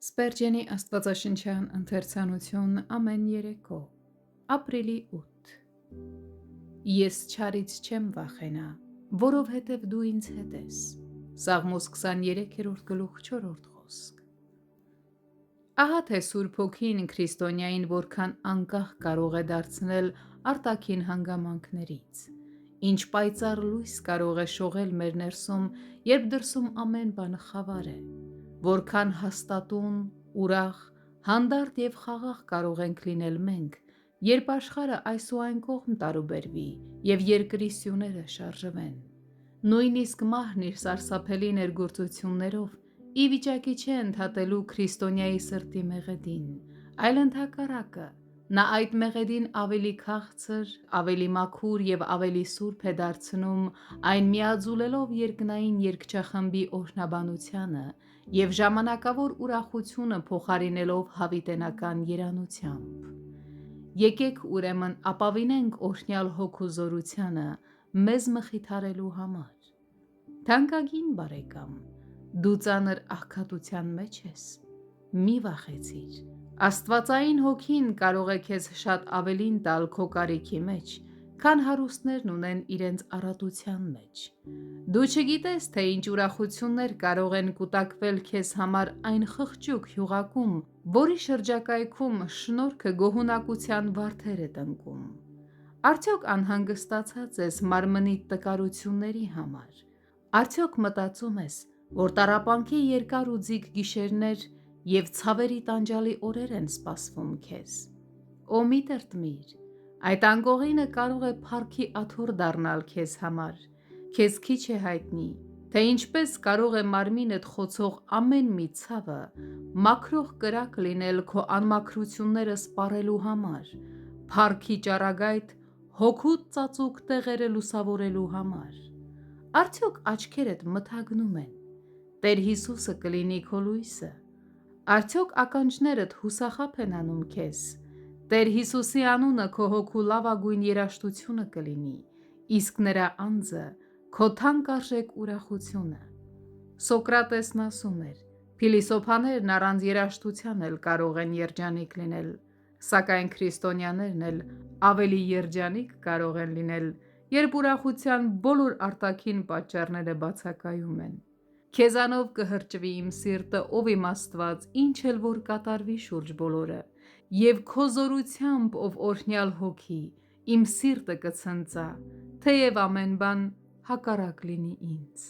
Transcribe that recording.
Սպերջենի աստվածաշնչյան ընթերցանություն ամեն երեկո, ապրիլի 8 Ես չարից չեմ վախենա, որովհետև դու ինձ հետ ես։ Սաղմոս 23-րդ գլուխ 4-րդ խոսք։ Ահա թե Սուրբ Հոգին քրիստոնյային որքան անկախ կարող է դարձնել արտաքին հանգամանքներից, ինչ պայծառ լույս կարող է շողել մեր ներսում, երբ դրսում ամեն բան խավար է, որքան հաստատուն, ուրախ, հանդարտ և խաղաղ կարող ենք լինել մենք, երբ աշխարհը այս ու այն կողմ տարուբերվի և երկրի սյուները շարժվեն։ Նույնիսկ մահն իր սարսափելի ներգործություններով ի վիճակի չէ ընդհատելու քրիստոնյայի սրտի մեղեդին, այլ ընդհակառակը, նա այդ մեղեդին ավելի քաղցր, ավելի մաքուր և ավելի սուրբ է դարձնում, այն միաձուլելով երկնային երգչախմբի օրհնաբանությանը և ժամանակավոր ուրախությունը փոխարինելով հավիտենական երանությամբ։ Եկեք ուրեմն ապավինենք օրհնյալ Հոգու զորությանը մեզ մխիթարելու համար։ Թանկագին բարեկամ, դու ծանր աղքատության մեջ ես, մի վախեցիր, Աստվածային Հոգին կարող է քեզ շատ ավելին տալ քո կարիքի մեջ, քան հարուստներն ունեն իրենց առատության մեջ։ Դու չգիտես, թե ինչ ուրախություններ կարող են կուտակվել քեզ համար այն խղճուկ հյուղակում, որի շրջակայքում շնորհքը գոհունակության վարդեր է տնկում։ Արդյոք անհանգստացած ես մարմնիդ տկարությունների համար։ Արդյոք մտածում ես, որ տառապանքի երկար ու ձիգ գիշերներ և ցավերի տանջալի օրեր են սպասվում քեզ։ Օ մի տրտմիր, այդ անկողինը կարող է փառքի աթոռ դառնալ քեզ համար։ Քեզ քիչ է հայտնի, թե ինչպես կարող է մարմինդ խոցող ամեն մի ցավը մաքրող կրակ լինել քո անմաքրությունները սպառելու համար, փառքի ճառագայթ հոգուդ ծածուկ տեղերը լուսավորելու համար։ Արդյոք աչքերդ մթագնում են, Տեր Հիսուսը կլինի քո լույսը։ Արդյոք ականջներդ հուսախաբ են անում քեզ, Տեր Հիսուսի անունը քո հոգու լավագույն երաժշտությունը կլինի, իսկ նրա անձը քո թանկարժեք ուրախությունը։ Սոկրատեսն ասում էր. փիլիսոփաներն առանց երաժշտության էլ կարող են երջանիկ լինել, սակայն քրիստոնյաներն էլ ավելի երջանիկ կարող են լինել, երբ ուրախության բոլոր արտաքին պատճառները բացակայում են։ Քեզանով կհրճվի իմ սիրտը, ով իմ Աստված, ինչ էլ որ կատարվի շուրջ բոլորը, և քո զորությամբ, ով օրհնյալ Հոգի, իմ սիրտը կցնծա, թեև ամեն բան հակառակ լինի ինձ։